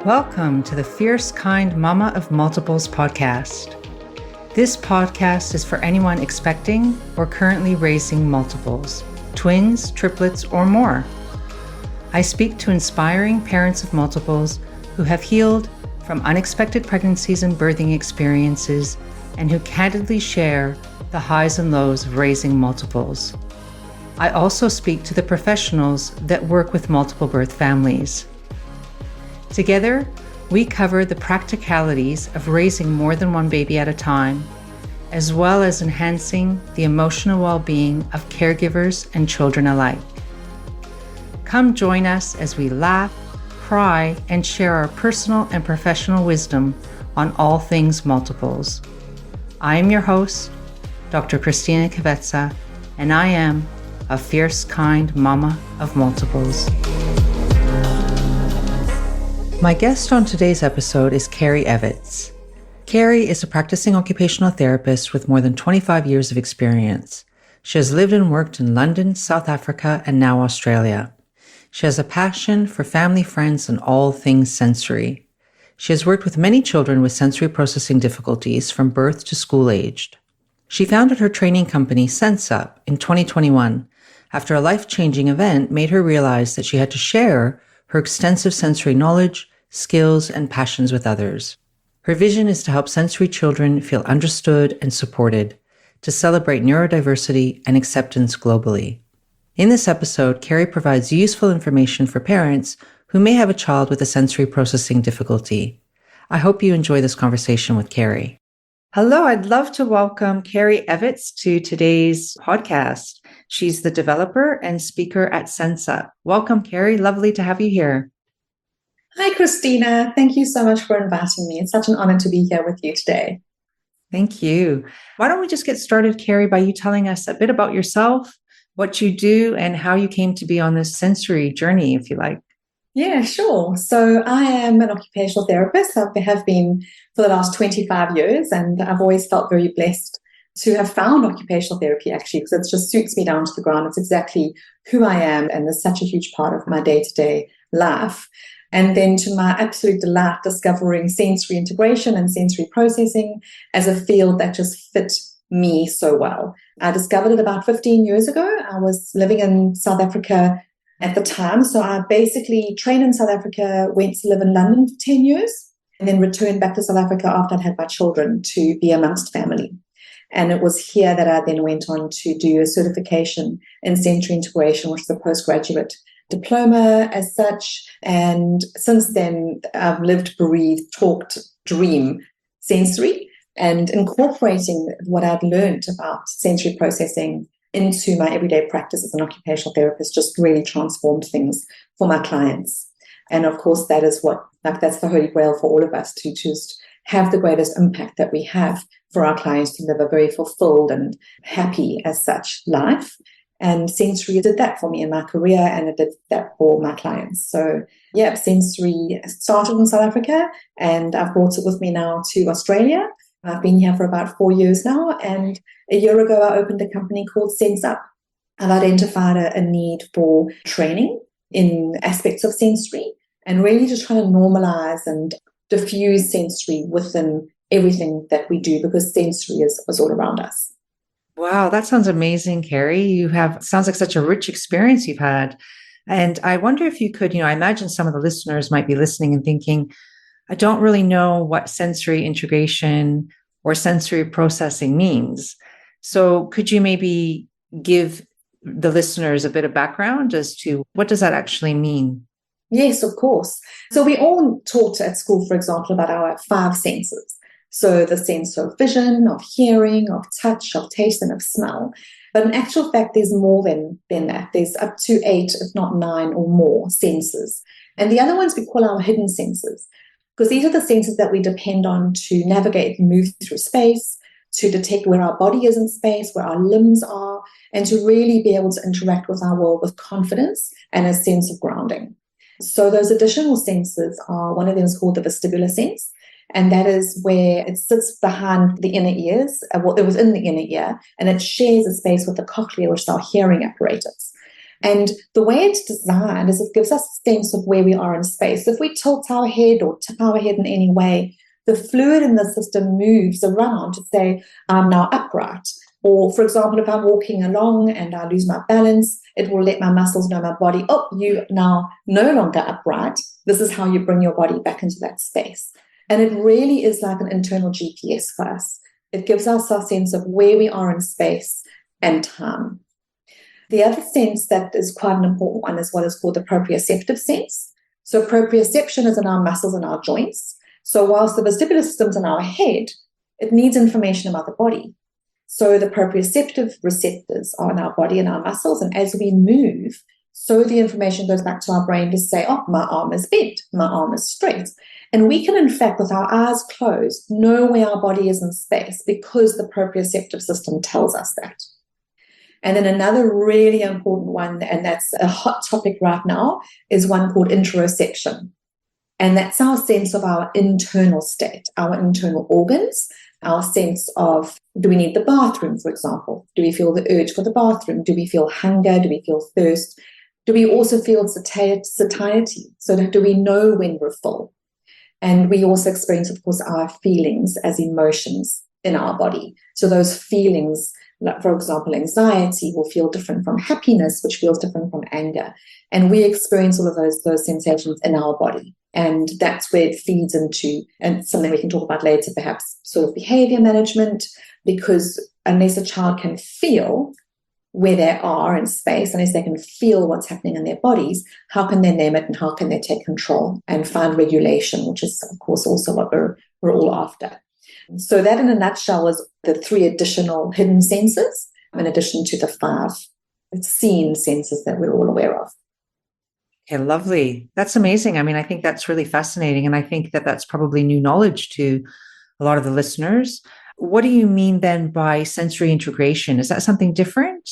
Welcome to the Fierce Kind Mama of Multiples podcast. This podcast is for anyone expecting or currently raising multiples, twins, triplets, or more. I speak to inspiring parents of multiples who have healed from unexpected pregnancies and birthing experiences and who candidly share the highs and lows of raising multiples. I also speak to the professionals that work with multiple birth families. Together, we cover the practicalities of raising more than one baby at a time, as well as enhancing the emotional well-being of caregivers and children alike. Come join us as we laugh, cry, and share our personal and professional wisdom on all things multiples. I am your host, Dr. Kerry Evetts, and I am a fierce kind mama of multiples. My guest on today's episode is Kerry Evetts. Kerry is a practicing occupational therapist with more than 25 years of experience. She has lived and worked in London, South Africa, and now Australia. She has a passion for family, friends, and all things sensory. She has worked with many children with sensory processing difficulties from birth to school-aged. She founded her training company, SenseUp, in 2021 after a life-changing event made her realize that she had to share her extensive sensory knowledge, skills, and passions with others. Her vision is to help sensory children feel understood and supported, to celebrate neurodiversity and acceptance globally. In this episode, Kerry provides useful information for parents who may have a child with a sensory processing difficulty. I hope you enjoy this conversation with Kerry. Hello, I'd love to welcome Kerry Evetts to today's podcast. She's the developer and speaker at SenseUp. Welcome, Kerry. Lovely to have you here. Hi, Christina. Thank you so much for inviting me. It's such an honor to be here with you today. Thank you. Why don't we just get started, Kerry, by you telling us a bit about yourself, what you do, and how you came to be on this sensory journey, if you like. Yeah, sure. So I am an occupational therapist. I have been for the last 25 years, and I've always felt very blessed to have found occupational therapy, actually, because it just suits me down to the ground. It's exactly who I am, and it's such a huge part of my day-to-day life. And then to my absolute delight, discovering sensory integration and sensory processing as a field that just fit me so well. I discovered it about 15 years ago. I was living in South Africa at the time. So I basically trained in South Africa, went to live in London for 10 years, and then returned back to South Africa after I'd had my children to be amongst family. And it was here that I then went on to do a certification in sensory integration, which is a postgraduate diploma as such. And since then, I've lived, breathed, talked, dream sensory, and incorporating what I'd learned about sensory processing into my everyday practice as an occupational therapist just really transformed things for my clients. And of course, that is that's the holy grail for all of us, to just have the greatest impact that we have for our clients to live a very fulfilled and happy as such life. And sensory did that for me in my career, and it did that for my clients. So yeah, sensory started in South Africa, and I've brought it with me now to Australia. I've been here for about 4 years now, and a year ago I opened a company called SenseUp. I've identified a need for training in aspects of sensory and really just trying to normalize and diffuse sensory within everything that we do, because sensory is all around us. Wow, that sounds amazing, Kerry. Sounds like such a rich experience you've had. And I wonder if you could, I imagine some of the listeners might be listening and thinking, I don't really know what sensory integration or sensory processing means. So could you maybe give the listeners a bit of background as to what does that actually mean? Yes, of course. So we all taught at school, for example, about our 5 senses. So the sense of vision, of hearing, of touch, of taste, and of smell. But in actual fact, there's more than that. There's up to 8, if not 9 or more senses. And the other ones we call our hidden senses, because these are the senses that we depend on to navigate and move through space, to detect where our body is in space, where our limbs are, and to really be able to interact with our world with confidence and a sense of grounding. So those additional senses are, one of them is called the vestibular sense, and that is where it sits behind the inner ears. It was in the inner ear, and it shares a space with the cochlea, which is our hearing apparatus. And the way it's designed is it gives us a sense of where we are in space. If we tilt our head or tip our head in any way, the fluid in the system moves around to say, I'm now upright. Or, for example, if I'm walking along and I lose my balance, it will let my muscles know, my body, oh, you now no longer upright. This is how you bring your body back into that space. And it really is like an internal GPS for us. It gives us a sense of where we are in space and time. The other sense that is quite an important one is what is called the proprioceptive sense. So proprioception is in our muscles and our joints. So whilst the vestibular system's in our head, it needs information about the body. So the proprioceptive receptors are in our body and our muscles, and as we move, so the information goes back to our brain to say, oh, my arm is bent, my arm is straight. And we can, in fact, with our eyes closed, know where our body is in space because the proprioceptive system tells us that. And then another really important one, and that's a hot topic right now, is one called interoception. And that's our sense of our internal state, our internal organs, our sense of, do we need the bathroom, for example? Do we feel the urge for the bathroom? Do we feel hunger? Do we feel thirst? Do we also feel satiety? So do we know when we're full? And we also experience, of course, our feelings as emotions in our body. So those feelings, like, for example, anxiety will feel different from happiness, which feels different from anger. And we experience all of those sensations in our body. And that's where it feeds into, and something we can talk about later, perhaps sort of behavior management, because unless a child can feel where they are in space, unless they can feel what's happening in their bodies, how can they name it and how can they take control and find regulation, which is, of course, also what we're all after. So that, in a nutshell, is the 3 additional hidden senses, in addition to the 5 seen senses that we're all aware of. Okay, lovely. That's amazing. I mean, I think that's really fascinating. And I think that that's probably new knowledge to a lot of the listeners. What do you mean then by sensory integration? Is that something different?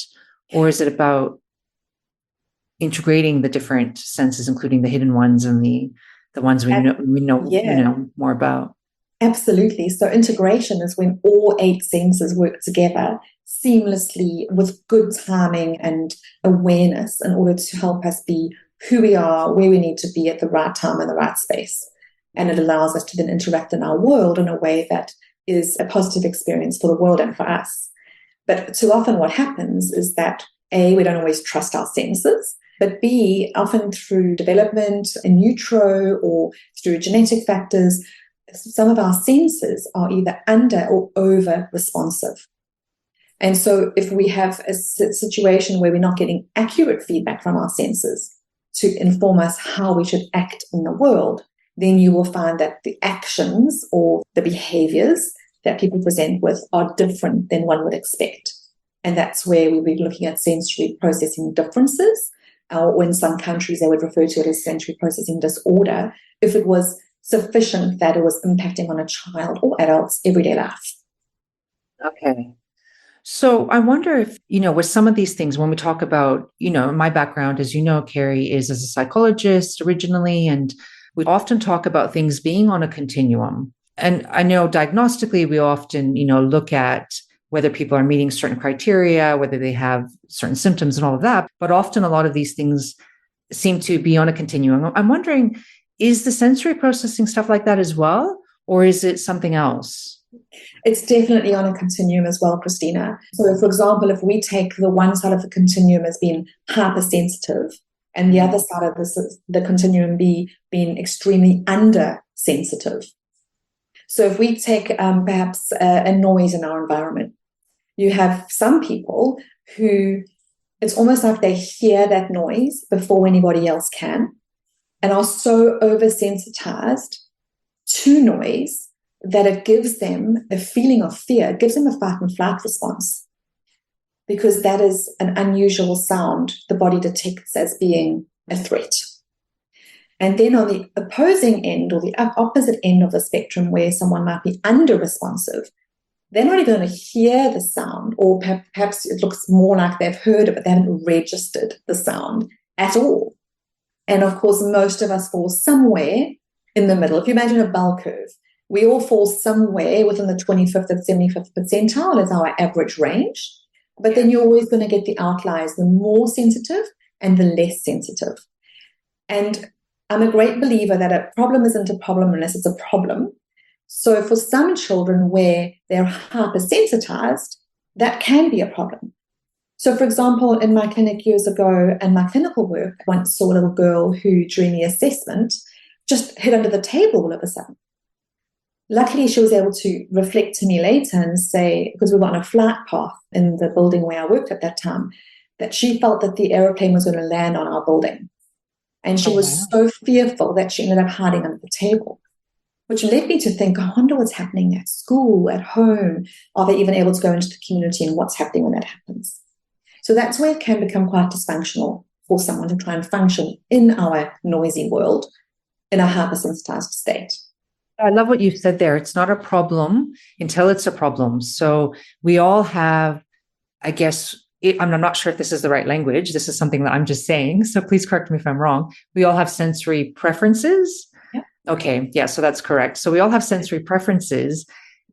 Or is it about integrating the different senses, including the hidden ones and the ones we know more about? Absolutely. So integration is when all 8 senses work together seamlessly with good timing and awareness in order to help us be who we are, where we need to be at the right time in the right space. And it allows us to then interact in our world in a way that is a positive experience for the world and for us. But too often what happens is that A, we don't always trust our senses, but B, often through development in utero or through genetic factors, some of our senses are either under or over responsive. And so if we have a situation where we're not getting accurate feedback from our senses to inform us how we should act in the world, then you will find that the actions or the behaviors that people present with are different than one would expect. And that's where we'll be looking at sensory processing differences, or in some countries they would refer to it as sensory processing disorder, if it was sufficient that it was impacting on a child or adult's everyday life. Okay. So I wonder if, with some of these things, when we talk about, my background, as you know, Kerry, is as a psychologist originally, and we often talk about things being on a continuum. And I know diagnostically, we often, look at whether people are meeting certain criteria, whether they have certain symptoms and all of that. But often a lot of these things seem to be on a continuum. I'm wondering, is the sensory processing stuff like that as well? Or is it something else? It's definitely on a continuum as well, Christina. So, for example, if we take the one side of the continuum as being hypersensitive and the other side of the continuum being extremely undersensitive. So if we take perhaps a noise in our environment, you have some people who it's almost like they hear that noise before anybody else can and are so oversensitized to noise that it gives them a feeling of fear. It gives them a fight and flight response because that is an unusual sound the body detects as being a threat. And then on the opposing end or the opposite end of the spectrum where someone might be under-responsive, they're not even going to hear the sound, or perhaps it looks more like they've heard it, but they haven't registered the sound at all. And of course, most of us fall somewhere in the middle. If you imagine a bell curve, we all fall somewhere within the 25th and 75th percentile as our average range. But then you're always going to get the outliers, the more sensitive and the less sensitive. And I'm a great believer that a problem isn't a problem unless it's a problem. So for some children where they're hypersensitized, that can be a problem. So for example, in my clinic years ago and my clinical work, I once saw a little girl who during the assessment just hid under the table all of a sudden. Luckily, she was able to reflect to me later and say, because we were on a flight path in the building where I worked at that time, that she felt that the aeroplane was going to land on our building. And she was so fearful that she ended up hiding under the table, which led me to think, I wonder what's happening at school, at home. Are they even able to go into the community, and what's happening when that happens? So that's where it can become quite dysfunctional for someone to try and function in our noisy world in a hypersensitized state. I love what you said there. It's not a problem until it's a problem. So we all have, I guess, I'm not sure if this is the right language. This is something that I'm just saying. So please correct me if I'm wrong. We all have sensory preferences. Yep. Okay. Yeah. So that's correct. So we all have sensory preferences.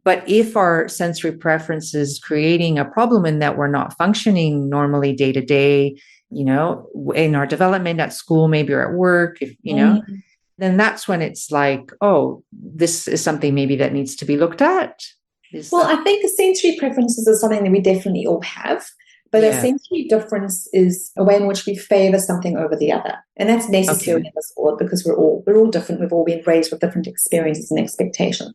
But if our sensory preferences creating a problem in that we're not functioning normally day to day, in our development at school, maybe or at work, then that's when it's like, oh, this is something maybe that needs to be looked at. I think the sensory preferences are something that we definitely all have, but a sensory difference is a way in which we favor something over the other. And that's necessary in this world because we're all different. We've all been raised with different experiences and expectations.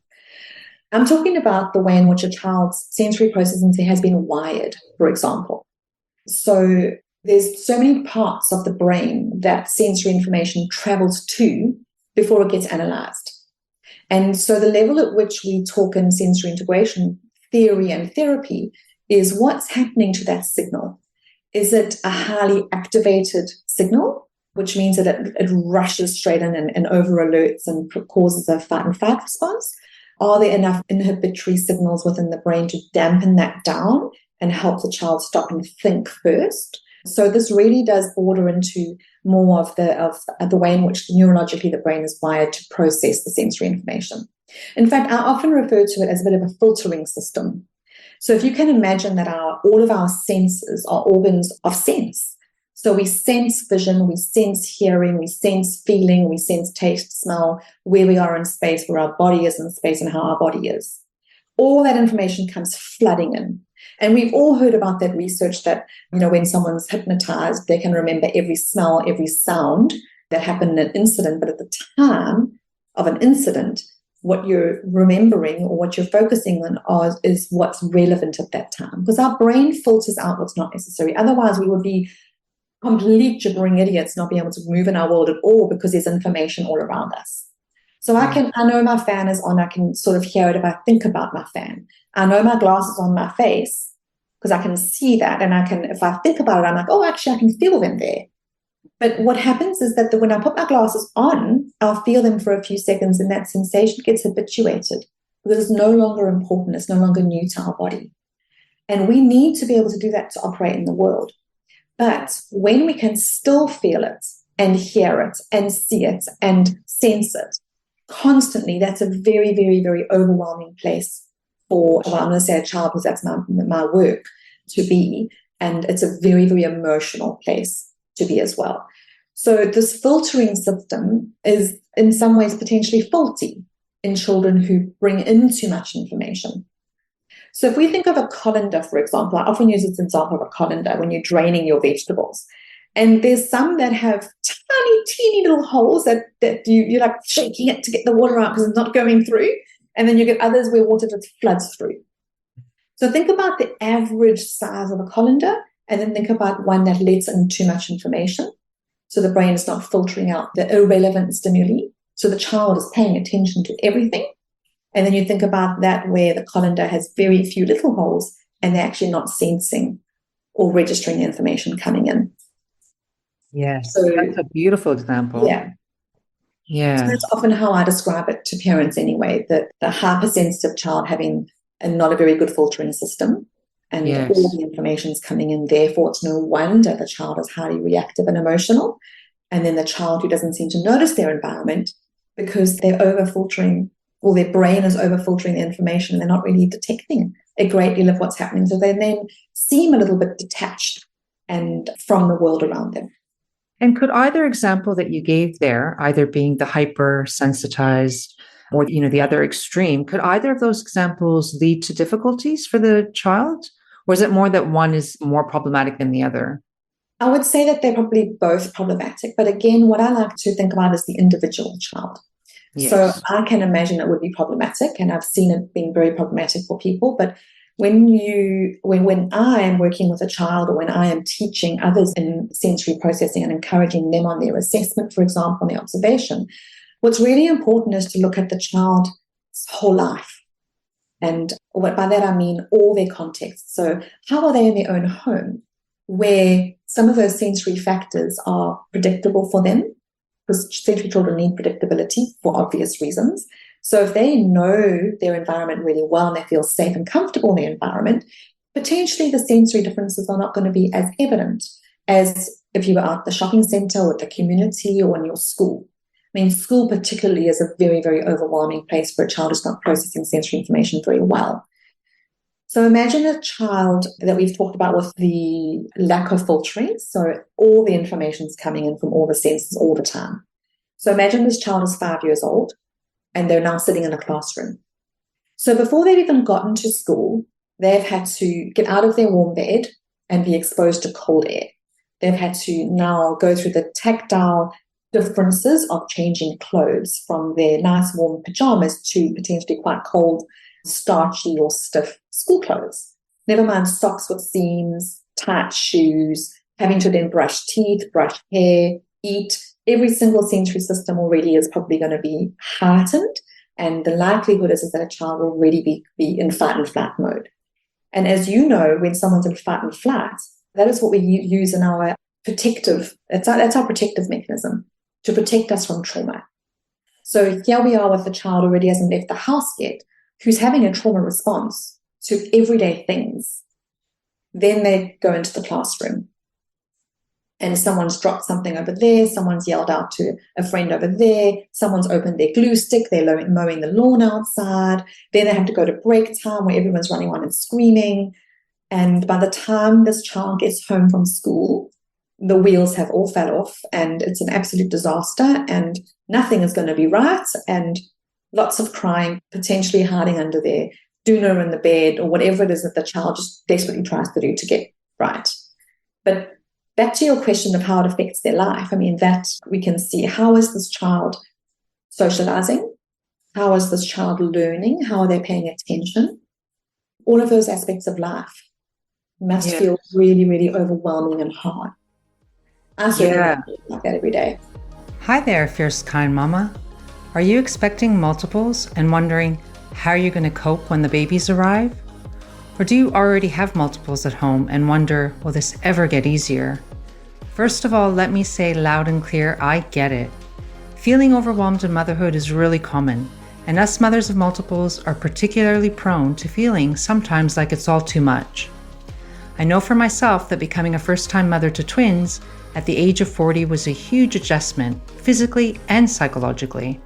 I'm talking about the way in which a child's sensory processing has been wired, for example. So there's so many parts of the brain that sensory information travels to before it gets analyzed. And so the level at which we talk in sensory integration theory and therapy is what's happening to that signal. Is it a highly activated signal, which means that it rushes straight in and over alerts and causes a fight and flight response? Are there enough inhibitory signals within the brain to dampen that down and help the child stop and think first? So this really does border into more of the way in which neurologically the brain is wired to process the sensory information. In fact, I often refer to it as a bit of a filtering system. So if you can imagine that all of our senses are organs of sense. So we sense vision, we sense hearing, we sense feeling, we sense taste, smell, where we are in space, where our body is in space, and how our body is. All that information comes flooding in. And we've all heard about that research that, when someone's hypnotized, they can remember every smell, every sound that happened in an incident. But at the time of an incident, what you're remembering or what you're focusing on is what's relevant at that time. Because our brain filters out what's not necessary. Otherwise, we would be complete gibbering idiots, not being able to move in our world at all because there's information all around us. So I know my fan is on, I can sort of hear it if I think about my fan. I know my glass is on my face because I can see that, and if I think about it, I'm like, oh, actually I can feel them there. But what happens is that when I put my glasses on, I'll feel them for a few seconds and that sensation gets habituated because it's no longer important, it's no longer new to our body. And we need to be able to do that to operate in the world. But when we can still feel it and hear it and see it and sense it constantly, that's a very, very, very overwhelming place for, I'm going to say a child because that's my work, to be. And it's a very, very emotional place to be as well. So this filtering system is in some ways potentially faulty in children who bring in too much information. So if we think of a colander, for example, I often use this example of a colander when you're draining your vegetables. And there's some that have tiny, teeny little holes that you're like shaking it to get the water out because it's not going through. And then you get others where water just floods through. So think about the average size of a colander, and then think about one that lets in too much information. So the brain is not filtering out the irrelevant stimuli. So the child is paying attention to everything. And then you think about that where the colander has very few little holes and they're actually not sensing or registering the information coming in. Yes, so that's a beautiful example. Yeah. Yeah. So that's often how I describe it to parents anyway, that the hypersensitive child having not a very good filtering system and all the information is coming in. Therefore, it's no wonder the child is highly reactive and emotional. And then the child who doesn't seem to notice their environment because they're over-filtering, or their brain is over-filtering the information. They're not really detecting a great deal of what's happening. So they then seem a little bit detached and from the world around them. And could either example that you gave there, either being the hypersensitized or, the other extreme, could either of those examples lead to difficulties for the child? Or is it more that one is more problematic than the other? I would say that they're probably both problematic. But again, what I like to think about is the individual child. So Yes. I can imagine it would be problematic, and I've seen it being very problematic for people. But when I am working with a child, or when I am teaching others in sensory processing and encouraging them on their assessment, for example, on their observation, what's really important is to look at the child's whole life. And by that I mean all their contexts. So how are they in their own home, where some of those sensory factors are predictable for them, because sensory children need predictability for obvious reasons. So if they know their environment really well and they feel safe and comfortable in their environment, potentially the sensory differences are not going to be as evident as if you were out at the shopping center or at the community or in your school. I mean, school particularly is a very, very overwhelming place for a child who's not processing sensory information very well. So imagine a child that we've talked about with the lack of filtering. So all the information is coming in from all the senses all the time. So imagine this child is 5 years old and they're now sitting in a classroom. So before they've even gotten to school, they've had to get out of their warm bed and be exposed to cold air. They've had to now go through the tactile differences of changing clothes from their nice warm pajamas to potentially quite cold, starchy or stiff school clothes. Never mind socks with seams, tight shoes, having to then brush teeth, brush hair, eat. Every single sensory system already is probably going to be heightened, and the likelihood is that a child will already be in fight and flight mode. And as you know, when someone's in fight and flight, that is what we use in our protective, that's our protective mechanism to protect us from trauma. So here we are with the child already hasn't left the house yet, who's having a trauma response to everyday things. Then they go into the classroom and someone's dropped something over there, someone's yelled out to a friend over there, someone's opened their glue stick, they're mowing the lawn outside, then they have to go to break time where everyone's running around and screaming. And by the time this child gets home from school, the wheels have all fell off and it's an absolute disaster and nothing is going to be right, and lots of crying, potentially hiding under their doona in the bed or whatever it is that the child just desperately tries to do to get right. But back to your question of how it affects their life, I mean, that we can see, how is this child socializing? How is this child learning? How are they paying attention? All of those aspects of life must feel really, really overwhelming and hard. I certainly feel like that every day. Hi there, fierce kind mama. Are you expecting multiples and wondering how you're going to cope when the babies arrive? Or do you already have multiples at home and wonder, will this ever get easier? First of all, let me say loud and clear, I get it. Feeling overwhelmed in motherhood is really common, and us mothers of multiples are particularly prone to feeling sometimes like it's all too much. I know for myself that becoming a first-time mother to twins at the age of 40 was a huge adjustment, physically and psychologically.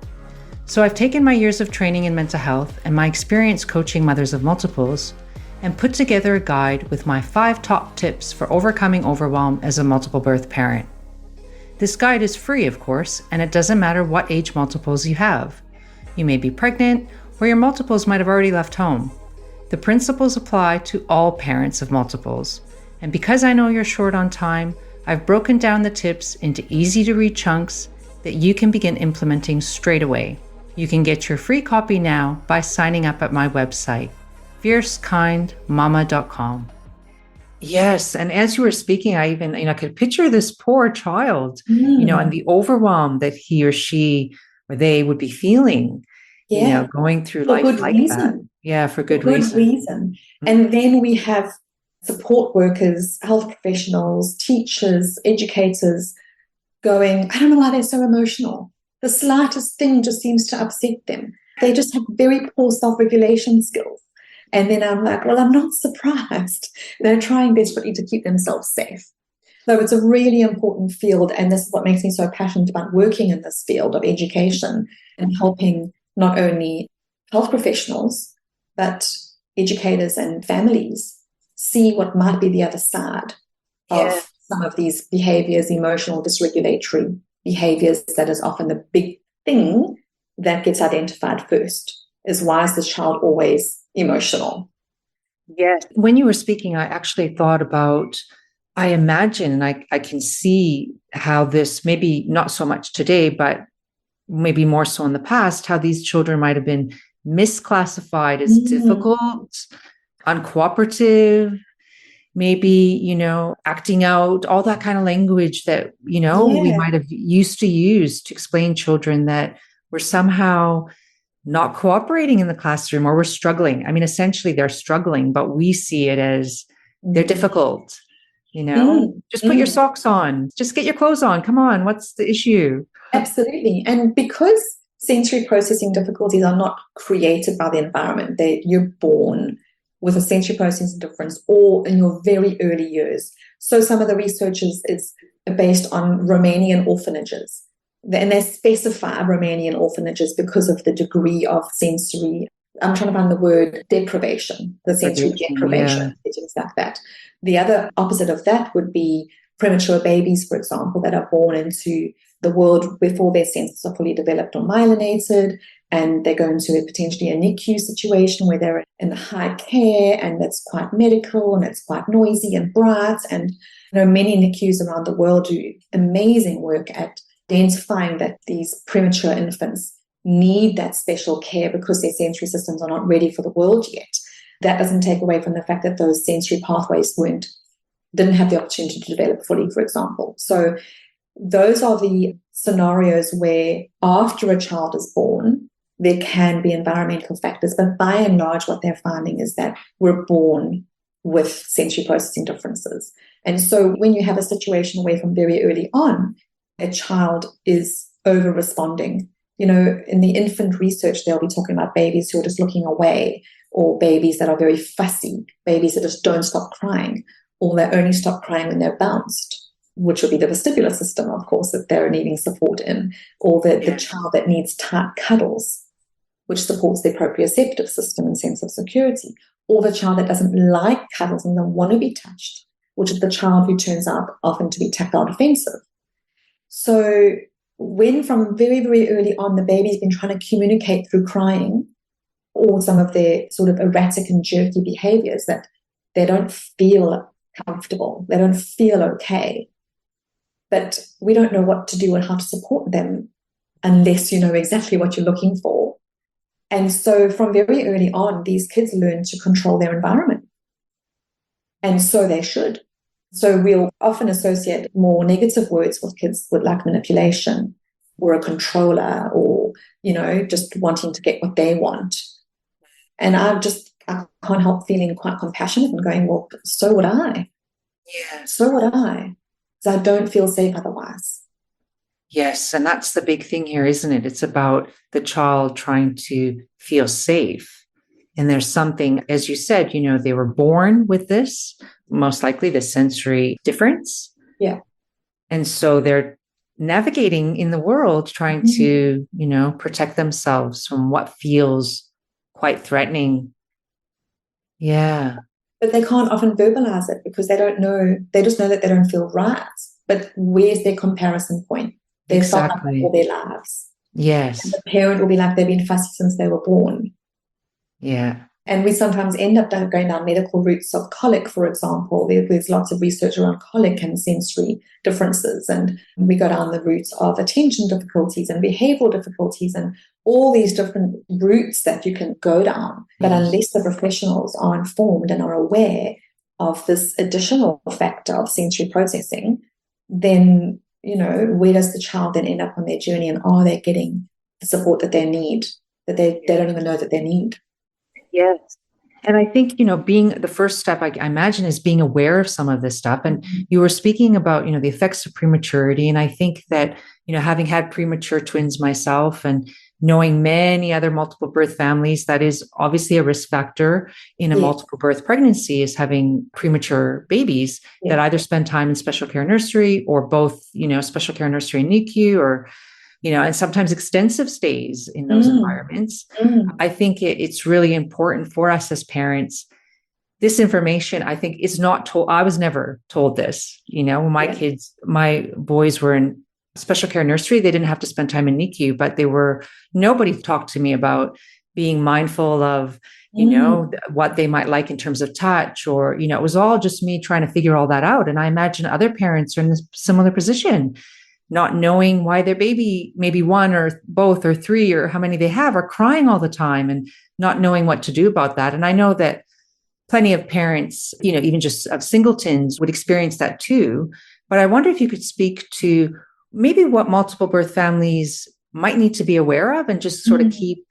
So I've taken my years of training in mental health and my experience coaching mothers of multiples and put together a guide with my 5 top tips for overcoming overwhelm as a multiple birth parent. This guide is free, of course, and it doesn't matter what age multiples you have. You may be pregnant, or your multiples might have already left home. The principles apply to all parents of multiples. And because I know you're short on time, I've broken down the tips into easy-to-read chunks that you can begin implementing straight away. You can get your free copy now by signing up at my website, fiercekindmama.com. Yes, and as you were speaking, I could picture this poor child, and the overwhelm that he or she or they would be feeling, going through life like that. Yeah, for good reason. And then we have support workers, health professionals, teachers, educators going, I don't know why they're so emotional. The slightest thing just seems to upset them. They just have very poor self-regulation skills. And then I'm like, well, I'm not surprised. They're trying desperately to keep themselves safe. So it's a really important field. And this is what makes me so passionate about working in this field of education and helping not only health professionals, but educators and families see what might be the other side of some of these behaviors, emotional dysregulatory behaviors, that is often the big thing that gets identified first, is why is this child always emotional? Yes. When you were speaking, I actually thought about, I imagine, and I can see how this, maybe not so much today, but maybe more so in the past, how these children might have been misclassified as difficult, uncooperative, maybe, acting out, all that kind of language that, we might have used to use to explain children that we're somehow not cooperating in the classroom or we're struggling. I mean, essentially they're struggling, but we see it as they're difficult, just put your socks on, just get your clothes on. Come on. What's the issue? Absolutely. And because sensory processing difficulties are not created by the environment, you're born with a sensory processing difference or in your very early years. So some of the research is based on Romanian orphanages. And they specify Romanian orphanages because of the degree of sensory, I'm trying to find the word, deprivation, the sensory deprivation, things like that. The other opposite of that would be premature babies, for example, that are born into the world before their senses are fully developed or myelinated, and they go into potentially a NICU situation where they're in high care, and it's quite medical and it's quite noisy and bright. And many NICUs around the world do amazing work at identifying that these premature infants need that special care because their sensory systems are not ready for the world yet. That doesn't take away from the fact that those sensory pathways didn't have the opportunity to develop fully, for example. So those are the scenarios where after a child is born, there can be environmental factors, but by and large, what they're finding is that we're born with sensory processing differences. And so when you have a situation where from very early on, a child is over-responding, in the infant research, they'll be talking about babies who are just looking away, or babies that are very fussy, babies that just don't stop crying, or they only stop crying when they're bounced, which would be the vestibular system, of course, that they're needing support in, or the child that needs tight cuddles, which supports their proprioceptive system and sense of security, or the child that doesn't like cuddles and doesn't want to be touched, which is the child who turns out often to be tactile defensive. So when from very, very early on, the baby's been trying to communicate through crying or some of their sort of erratic and jerky behaviors, that they don't feel comfortable, they don't feel okay, but we don't know what to do and how to support them unless you know exactly what you're looking for. And so from very early on, these kids learn to control their environment. And so they should. So we'll often associate more negative words with kids with like manipulation or a controller or, just wanting to get what they want. And I can't help feeling quite compassionate and going, well, so would I. Yeah. So would I. Because I don't feel safe otherwise. Yes. And that's the big thing here, isn't it? It's about the child trying to feel safe. And there's something, as you said, they were born with this, most likely the sensory difference. Yeah. And so they're navigating in the world, trying to, protect themselves from what feels quite threatening. Yeah. But they can't often verbalize it because they don't know, they just know that they don't feel right. But where's their comparison point? They've felt like that all their lives. Yes. And the parent will be like, they've been fussy since they were born. Yeah. And we sometimes end up going down medical routes of colic, for example. There's lots of research around colic and sensory differences. And we go down the routes of attention difficulties and behavioral difficulties and all these different routes that you can go down. But unless the professionals are informed and are aware of this additional factor of sensory processing, then, where does the child then end up on their journey, and are they getting the support that they need, that they don't even know that they need? Yes. And I think, being the first step, I imagine, is being aware of some of this stuff. And you were speaking about, the effects of prematurity. And I think that, having had premature twins myself and knowing many other multiple birth families, that is obviously a risk factor in a multiple birth pregnancy, is having premature babies that either spend time in special care nursery or both, special care nursery and NICU, or and sometimes extensive stays in those environments. I think it's really important for us as parents this information, I think, is not told. I was never told this. When my boys were in special care nursery, they didn't have to spend time in NICU, but nobody talked to me about being mindful of, what they might like in terms of touch, or, it was all just me trying to figure all that out. And I imagine other parents are in this similar position, not knowing why their baby, maybe one or both or three or how many they have, are crying all the time and not knowing what to do about that. And I know that plenty of parents, even just of singletons, would experience that too. But I wonder if you could speak to maybe what multiple birth families might need to be aware of and just sort of keep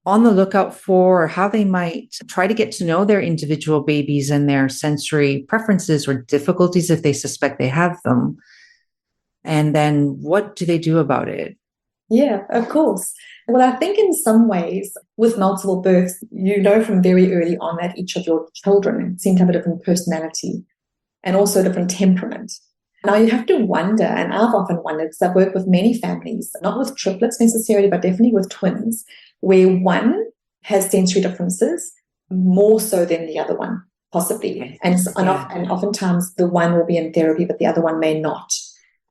on the lookout for, or how they might try to get to know their individual babies and their sensory preferences or difficulties if they suspect they have them. And then what do they do about it? Yeah, of course. Well, I think in some ways with multiple births, from very early on that each of your children seem to have a different personality and also a different temperament. Now you have to wonder, and I've often wondered, because I've worked with many families, not with triplets necessarily, but definitely with twins, where one has sensory differences more so than the other one, possibly. And oftentimes the one will be in therapy, but the other one may not.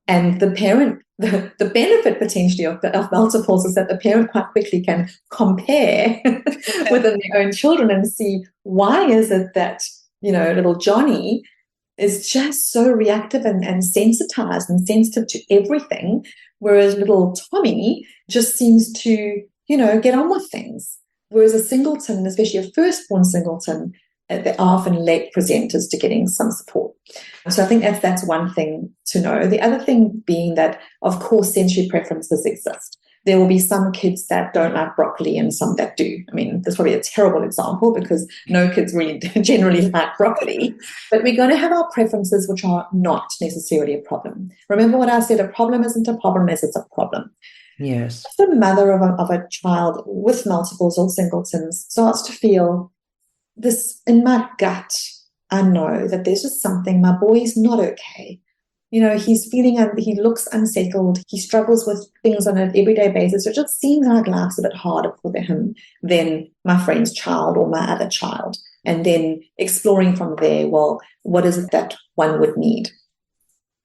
And the parent, the benefit potentially of multiples is that the parent quite quickly can compare within their own children and see, why is it that, little Johnny is just so reactive and sensitized and sensitive to everything, whereas little Tommy just seems to, get on with things. Whereas a singleton, especially a firstborn singleton, they're often late presenters to getting some support. So I think that's one thing to know. The other thing being that, of course, sensory preferences exist. There will be some kids that don't like broccoli and some that do. I mean, that's probably a terrible example because no kids really generally like broccoli. But we're going to have our preferences, which are not necessarily a problem. Remember what I said, a problem isn't a problem unless it's a problem. Yes. If the mother of a child with multiples or singletons starts to feel this in my gut, I know that there's just something, my boy's not okay. He's he looks unsettled. He struggles with things on an everyday basis. It just seems like life's a bit harder for him than my friend's child or my other child. And then exploring from there, well, what is it that one would need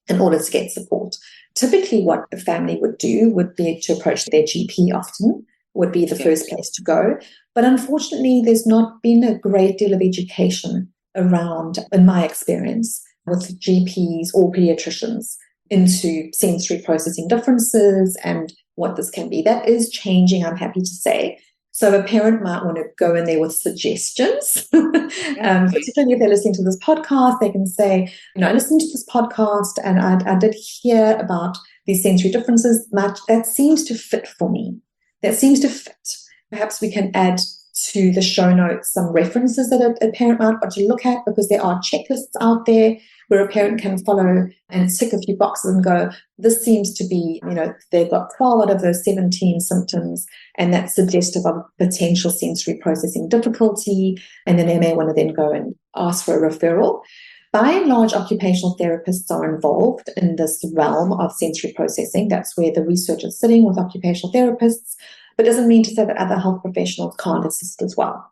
in order to get support? Typically what a family would do would be to approach their GP often, would be the first place to go. But unfortunately, there's not been a great deal of education around, in my experience, with GPs or pediatricians into sensory processing differences and what this can be. That is changing, I'm happy to say. So a parent might want to go in there with suggestions, particularly if they're listening to this podcast. They can say, I listened to this podcast and I did hear about these sensory differences. That seems to fit for me. That seems to fit. Perhaps we can add to the show notes some references that a parent might want to look at, because there are checklists out there where a parent can follow and tick a few boxes and go, this seems to be, they've got 12 out of those 17 symptoms, and that's suggestive of potential sensory processing difficulty, and then they may want to then go and ask for a referral. By and large, occupational therapists are involved in this realm of sensory processing. That's where the research is sitting with occupational therapists, but doesn't mean to say that other health professionals can't assist as well.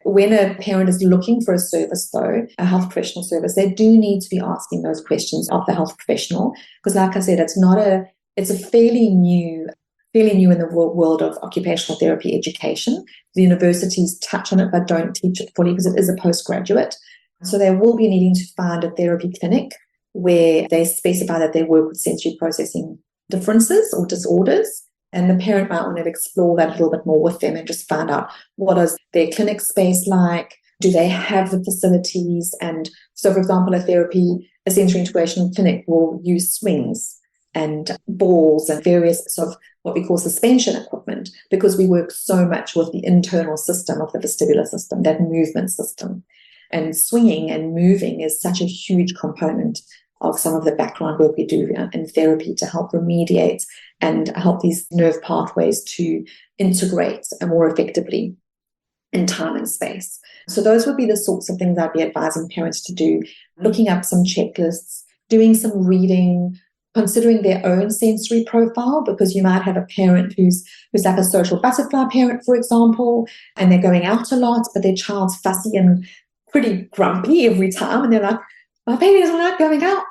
When a parent is looking for a service, though, a health professional service, they do need to be asking those questions of the health professional, because like I said, it's a fairly new in the world of occupational therapy education. The universities touch on it but don't teach it fully because it is a postgraduate. So they will be needing to find a therapy clinic where they specify that they work with sensory processing differences or disorders. And the parent might want to explore that a little bit more with them and just find out, what is their clinic space like? Do they have the facilities? And so, for example, a sensory integration clinic will use swings and balls and various sort of what we call suspension equipment, because we work so much with the internal system of the vestibular system, that movement system. And swinging and moving is such a huge component of some of the background work we do in therapy to help remediate and help these nerve pathways to integrate more effectively in time and space. So those would be the sorts of things I'd be advising parents to do, looking up some checklists, doing some reading, considering their own sensory profile, because you might have a parent who's like a social butterfly parent, for example, and they're going out a lot, but their child's fussy and pretty grumpy every time, and they're like, my baby doesn't like going out.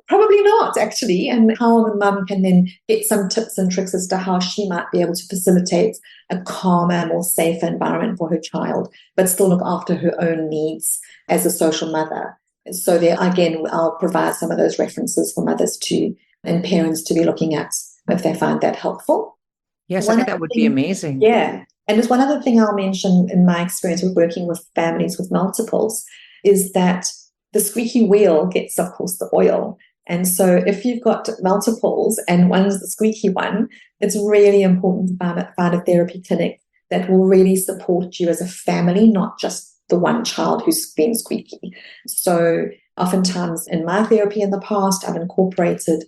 Probably not, actually. And how the mum can then get some tips and tricks as to how she might be able to facilitate a calmer, more safer environment for her child, but still look after her own needs as a social mother. So there, again, I'll provide some of those references for mothers to and parents to be looking at if they find that helpful. Yes, I think that would be amazing. Yeah. And there's one other thing I'll mention in my experience with working with families with multiples is that the squeaky wheel gets, of course, the oil. And so if you've got multiples and one's the squeaky one, it's really important to find a therapy clinic that will really support you as a family, not just the one child who's been squeaky. So oftentimes in my therapy in the past, I've incorporated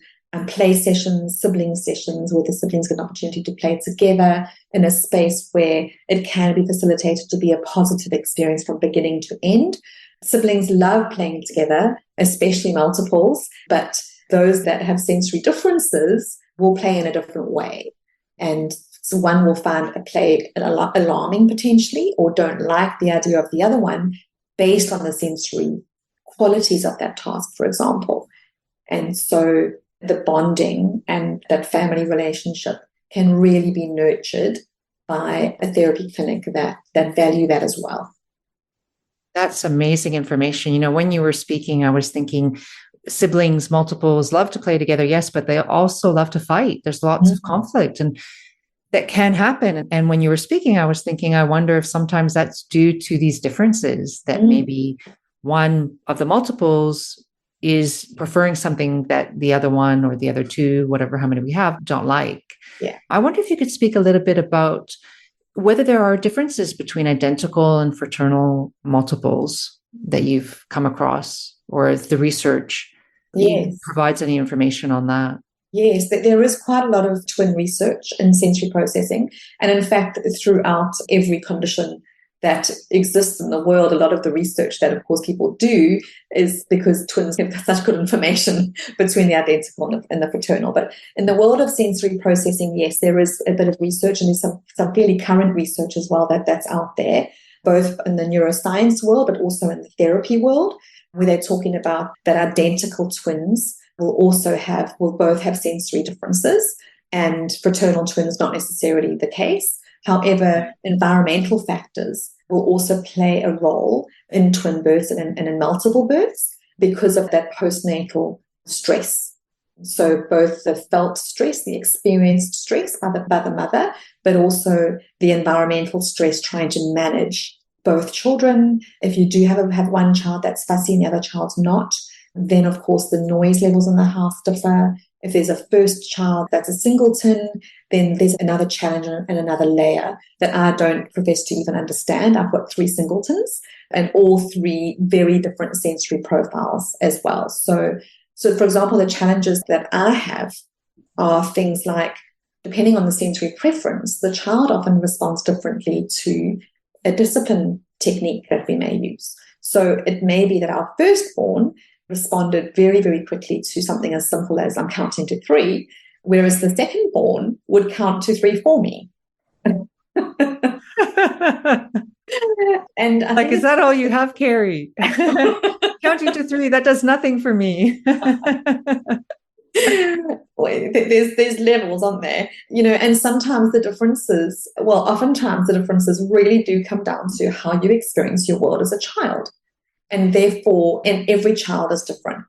play sessions, sibling sessions, where the siblings get an opportunity to play together in a space where it can be facilitated to be a positive experience from beginning to end. Siblings love playing together, especially multiples, but those that have sensory differences will play in a different way. And so one will find a play alarming potentially, or don't like the idea of the other one based on the sensory qualities of that task, for example. And so the bonding and that family relationship can really be nurtured by a therapy clinic that value that as well. That's amazing information. You know, when you were speaking, I was thinking siblings, multiples love to play together, yes, but they also love to fight. There's lots of conflict, and that can happen. And when you were speaking, I was thinking, I wonder if sometimes that's due to these differences, that maybe one of the multiples is preferring something that the other one or the other two, whatever, how many we have, don't like. Yeah. I wonder if you could speak a little bit about whether there are differences between identical and fraternal multiples that you've come across, or if the research provides any information on that. Yes, there is quite a lot of twin research in sensory processing. And in fact, throughout every condition that exists in the world, a lot of the research that, of course, people do is because twins give such good information between the identical and the fraternal. But in the world of sensory processing, yes, there is a bit of research, and there's some fairly current research as well that's out there, both in the neuroscience world, but also in the therapy world, where they're talking about that identical twins will both have sensory differences, and fraternal twins not necessarily the case. However, environmental factors will also play a role in twin births and in multiple births because of that postnatal stress. So both the felt stress, the experienced stress by the mother, but also the environmental stress trying to manage both children. If you do have one child that's fussy and the other child's not, then of course the noise levels in the house differ. If there's a first child that's a singleton, then there's another challenge and another layer that I don't profess to even understand. I've got 3 singletons and all 3 very different sensory profiles as well. So for example, the challenges that I have are things like, depending on the sensory preference, the child often responds differently to a discipline technique that we may use. So it may be that our firstborn responded very, very quickly to something as simple as I'm counting to 3, whereas the second-born would count to 3 for me. And is that all you have, Kerry? Counting to 3, that does nothing for me. There's levels on there, and sometimes oftentimes the differences really do come down to how you experience your world as a child. And therefore, and every child is different.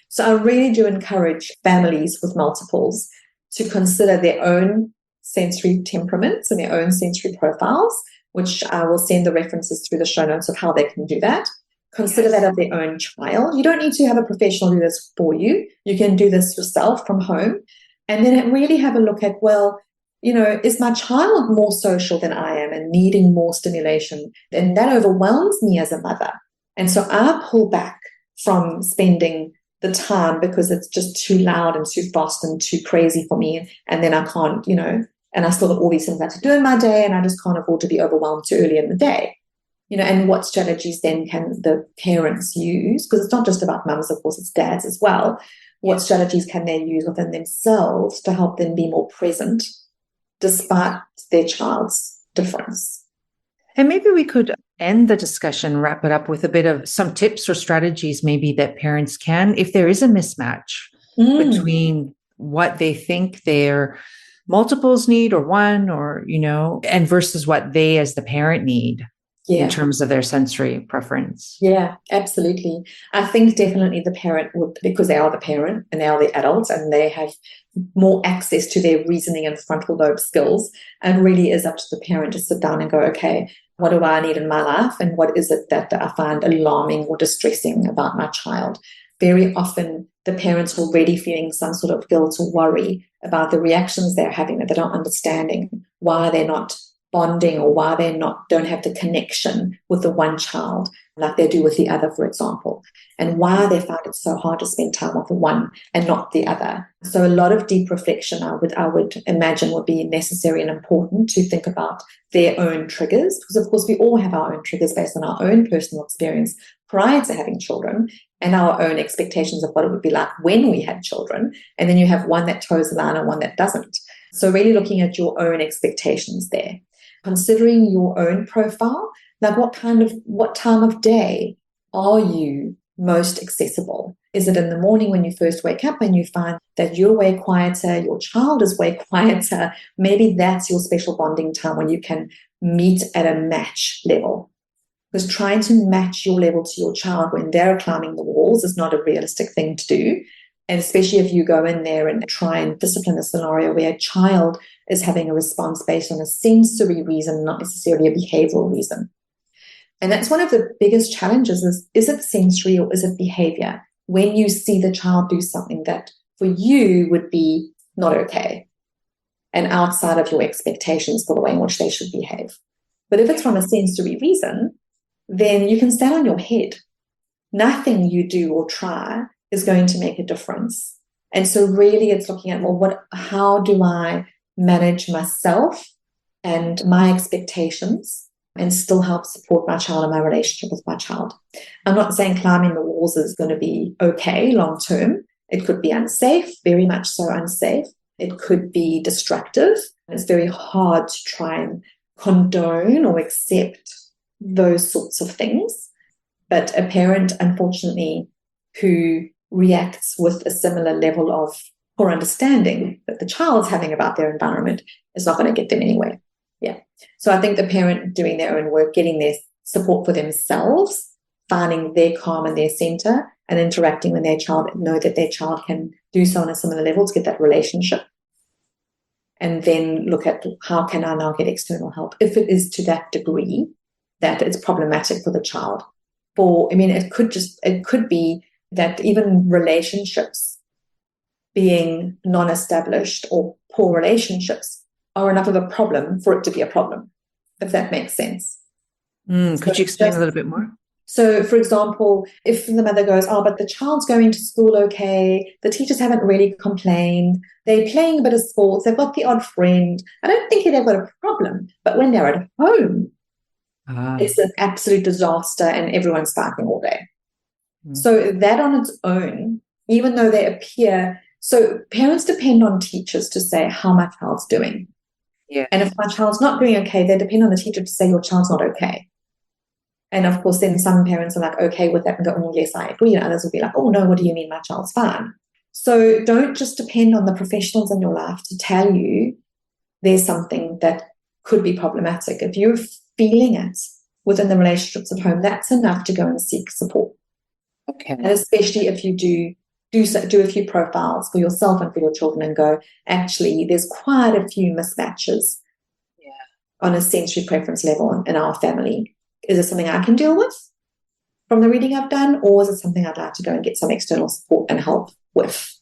So I really do encourage families with multiples to consider their own sensory temperaments and their own sensory profiles, which I will send the references through the show notes of how they can do that. Consider that of their own child. You don't need to have a professional do this for you. You can do this yourself from home. And then really have a look at, is my child more social than I am and needing more stimulation? And that overwhelms me as a mother. And so I pull back from spending the time because it's just too loud and too fast and too crazy for me. And then I can't, and I still have all these things I have to do in my day, and I just can't afford to be overwhelmed too early in the day. And what strategies then can the parents use? Because it's not just about mums, of course, it's dads as well. What strategies can they use within themselves to help them be more present despite their child's difference? And maybe we could end the discussion, wrap it up with a bit of some tips or strategies maybe that parents can, if there is a mismatch between what they think their multiples need or one or, and versus what they as the parent need in terms of their sensory preference. Yeah, absolutely. I think definitely the parent would, because they are the parent and they are the adults and they have more access to their reasoning and frontal lobe skills, and really is up to the parent to sit down and go, okay, what do I need in my life? And what is it that I find alarming or distressing about my child? Very often the parents are already feeling some sort of guilt or worry about the reactions they're having, that they're not understanding why they're not bonding or why they don't have the connection with the one child like they do with the other, for example, and why they find it so hard to spend time with the one and not the other. So a lot of deep reflection I would imagine would be necessary and important to think about their own triggers, because of course we all have our own triggers based on our own personal experience prior to having children and our own expectations of what it would be like when we had children. And then you have one that toes the line and one that doesn't. So really looking at your own expectations there. Considering your own profile, like what time of day are you most accessible? Is it in the morning when you first wake up and you find that you're way quieter, your child is way quieter? Maybe that's your special bonding time when you can meet at a match level. Because trying to match your level to your child when they're climbing the walls is not a realistic thing to do. And especially if you go in there and try and discipline a scenario where a child is having a response based on a sensory reason, not necessarily a behavioral reason. And that's one of the biggest challenges is it sensory or is it behavior? When you see the child do something that for you would be not okay and outside of your expectations for the way in which they should behave. But if it's from a sensory reason, then you can stand on your head. Nothing you do or try is going to make a difference. And so really it's looking at, well, how do I manage myself and my expectations and still help support my child and my relationship with my child? I'm not saying climbing the walls is going to be okay long term. It could be unsafe, very much so unsafe. It could be destructive. It's very hard to try and condone or accept those sorts of things. But a parent, unfortunately, who reacts with a similar level of poor understanding that the child's having about their environment is not going to get them anywhere. Yeah. So I think the parent doing their own work, getting their support for themselves, finding their calm and their center, and interacting with their child, know that their child can do so on a similar level to get that relationship. And then look at how can I now get external help if it is to that degree that it's problematic for the child. It could be that even relationships being non-established or poor relationships are enough of a problem for it to be a problem, if that makes sense. Could you explain a little bit more? So, for example, if the mother goes, but the child's going to school okay, the teachers haven't really complained, they're playing a bit of sports, they've got the odd friend, I don't think they've got a problem. But when they're at home, it's an absolute disaster and everyone's fighting all day. So that on its own, even though they appear, so parents depend on teachers to say how my child's doing. Yeah. And if my child's not doing okay, they depend on the teacher to say your child's not okay. And of course, then some parents are like, okay with that and go, oh, yes, I agree. And others will be like, oh, no, what do you mean my child's fine? So don't just depend on the professionals in your life to tell you there's something that could be problematic. If you're feeling it within the relationships at home, that's enough to go and seek support. Okay. And especially if you do a few profiles for yourself and for your children and go, actually, there's quite a few mismatches on a sensory preference level in our family. Is it something I can deal with from the reading I've done, or is it something I'd like to go and get some external support and help with?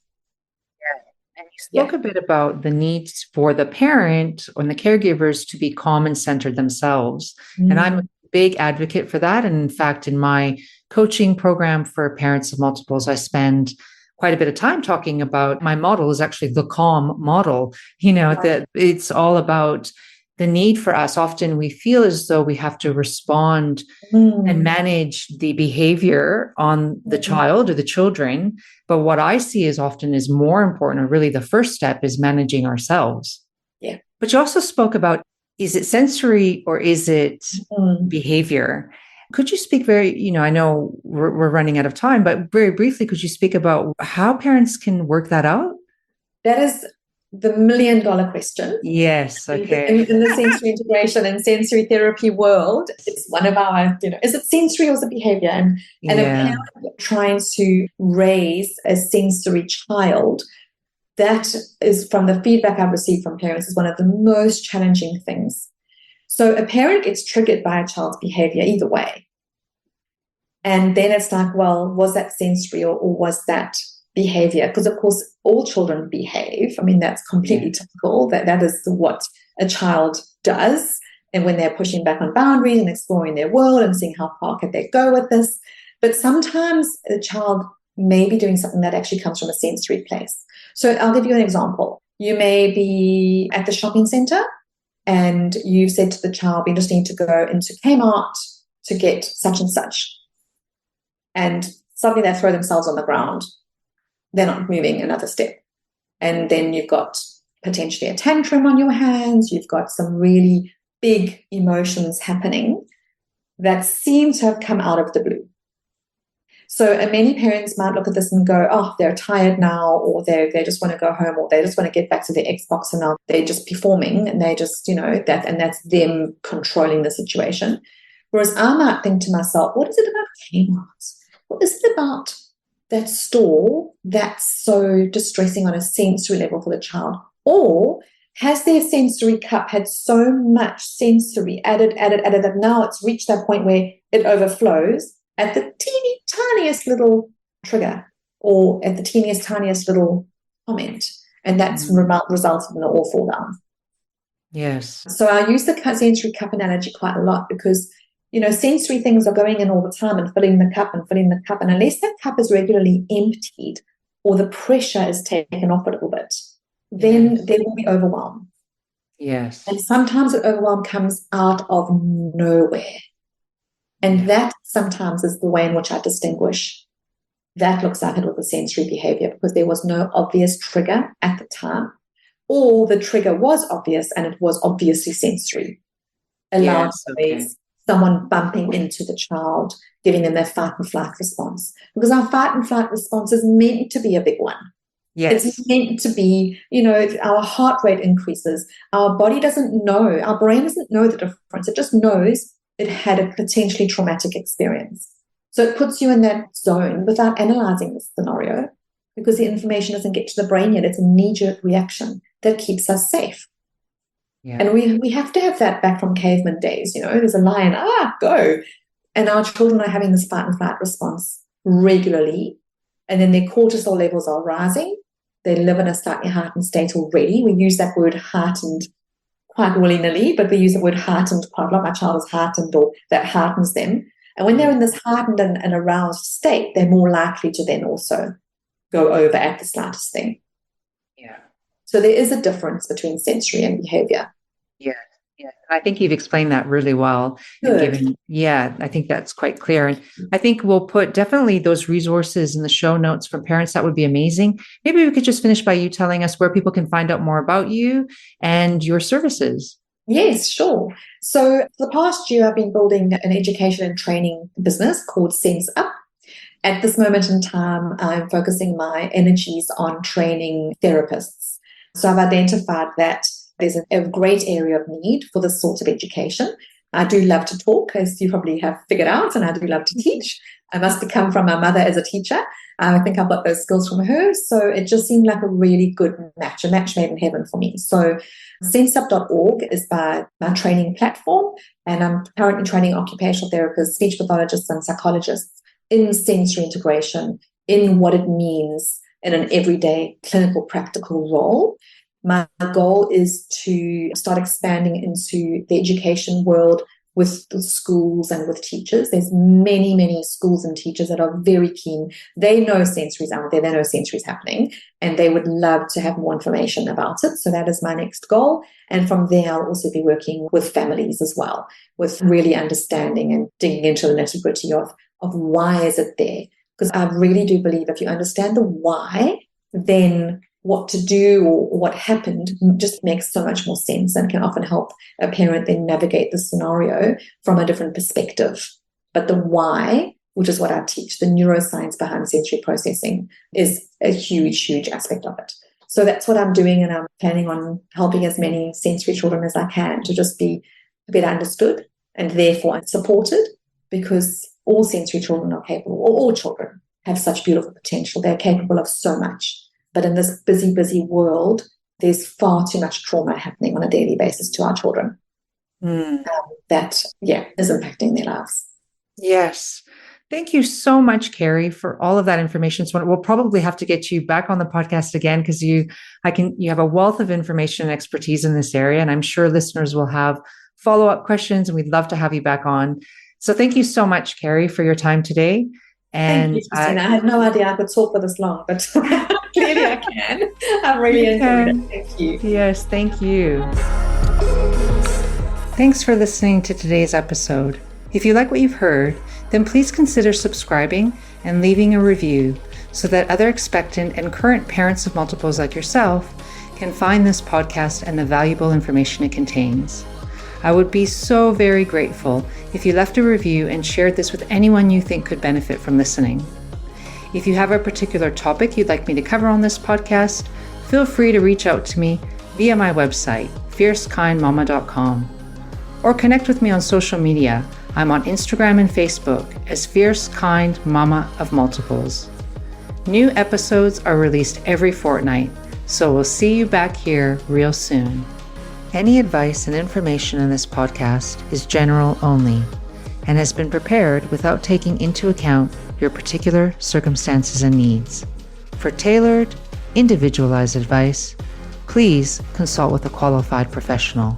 And you spoke a bit about the needs for the parent and the caregivers to be calm and centered themselves. And I'm a big advocate for that. And in fact, in my coaching program for parents of multiples, I spend quite a bit of time talking about my model is actually the calm model, that it's all about the need for us. Often we feel as though we have to respond and manage the behavior on the child or the children. But what I see is more important, or really the first step is managing ourselves. Yeah. But you also spoke about Is it sensory or is it Mm. behavior? Could you speak I know we're running out of time, but very briefly, could you speak about how parents can work that out? That is the $1,000,000 question. Yes. In, Okay. in the sensory integration and sensory therapy world, it's one of our, is it sensory or is it behavior? And a Yeah. parent trying to raise a sensory child, that is, from the feedback I've received from parents, is one of the most challenging things. So a parent gets triggered by a child's behavior either way. And then it's like, well, was that sensory or was that behavior? Because, of course, all children behave. I mean, that's completely typical. That is what a child does. And when they're pushing back on boundaries and exploring their world and seeing how far can they go with this. But sometimes a child may be doing something that actually comes from a sensory place. So I'll give you an example. You may be at the shopping center and you've said to the child, we just need to go into Kmart to get such and such. And suddenly they throw themselves on the ground. They're not moving another step. And then you've got potentially a tantrum on your hands. You've got some really big emotions happening that seem to have come out of the blue. So many parents might look at this and go, oh, they're tired now, or they just want to go home, or they just want to get back to their Xbox, and now they're just performing, and they just, that's them controlling the situation. Whereas I might think to myself, what is it about Kmart? What is it about that store that's so distressing on a sensory level for the child? Or has their sensory cup had so much sensory added that now it's reached that point where it overflows at the teeny tiniest little trigger or at the teeniest tiniest little comment, and that's resulted in an all fall down. Yes. So I use the sensory cup analogy quite a lot because sensory things are going in all the time and filling the cup. And unless that cup is regularly emptied or the pressure is taken off a little bit, then there will be overwhelm. Yes. And sometimes the overwhelm comes out of nowhere. And that sometimes is the way in which I distinguish. That looks like it with the sensory behavior because there was no obvious trigger at the time, or the trigger was obvious and it was obviously sensory. Allowed someone bumping into the child, giving them their fight and flight response. Because our fight and flight response is meant to be a big one. Yes. It's meant to be, our heart rate increases. Our body doesn't know, our brain doesn't know the difference. It just knows it had a potentially traumatic experience. So it puts you in that zone without analyzing the scenario because the information doesn't get to the brain yet. It's a knee-jerk reaction that keeps us safe. Yeah. And we have to have that back from caveman days. There's a lion, go. And our children are having this fight and flight response regularly. And then their cortisol levels are rising. They live in a slightly heightened state already. We use that word heightened quite willy-nilly, but we use the word heightened quite a lot. My child is heightened, or that heightens them. And when they're in this heightened and aroused state, they're more likely to then also go over at the slightest thing. Yeah. So there is a difference between sensory and behavior. Yeah. Yeah. I think you've explained that really well. Good. I think that's quite clear. And I think we'll put definitely those resources in the show notes for parents. That would be amazing. Maybe we could just finish by you telling us where people can find out more about you and your services. Yes, sure. So for the past year, I've been building an education and training business called SenseUp. At this moment in time, I'm focusing my energies on training therapists. So I've identified that there's a great area of need for this sort of education. I do love to talk, as you probably have figured out, and I do love to teach. I must have come from my mother as a teacher. I think I've got those skills from her. So it just seemed like a really good match, a match made in heaven for me. So SenseUp.org is my training platform, and I'm currently training occupational therapists, speech pathologists, and psychologists in sensory integration, in what it means in an everyday clinical practical role. My goal is to start expanding into the education world with the schools and with teachers. There's many, many schools and teachers that are very keen. They know sensory's out there, they know sensory's happening, and they would love to have more information about it. So that is my next goal. And from there, I'll also be working with families as well, with really understanding and digging into the nitty-gritty of why is it there? Because I really do believe if you understand the why, then what to do or what happened just makes so much more sense and can often help a parent then navigate the scenario from a different perspective. But the why, which is what I teach, the neuroscience behind sensory processing, is a huge, huge aspect of it. So that's what I'm doing, and I'm planning on helping as many sensory children as I can to just be better understood and therefore supported, because all sensory children are capable, or all children have such beautiful potential. They're capable of so much. But in this busy, busy world, there's far too much trauma happening on a daily basis to our children that is impacting their lives. Yes. Thank you so much, Kerry, for all of that information. So we'll probably have to get you back on the podcast again, because you have a wealth of information and expertise in this area, and I'm sure listeners will have follow-up questions, and we'd love to have you back on. So thank you so much, Kerry, for your time today. And thank you, Christina. I had no idea I could talk for this long, but clearly I can. I'm really enjoying it. Thank you. Yes, thank you. Thanks for listening to today's episode. If you like what you've heard, then please consider subscribing and leaving a review so that other expectant and current parents of multiples like yourself can find this podcast and the valuable information it contains. I would be so very grateful if you left a review and shared this with anyone you think could benefit from listening. If you have a particular topic you'd like me to cover on this podcast, feel free to reach out to me via my website, fiercekindmama.com, or connect with me on social media. I'm on Instagram and Facebook as Fierce Kind Mama of Multiples. New episodes are released every fortnight, so we'll see you back here real soon. Any advice and information in this podcast is general only and has been prepared without taking into account your particular circumstances and needs. For tailored, individualized advice, please consult with a qualified professional.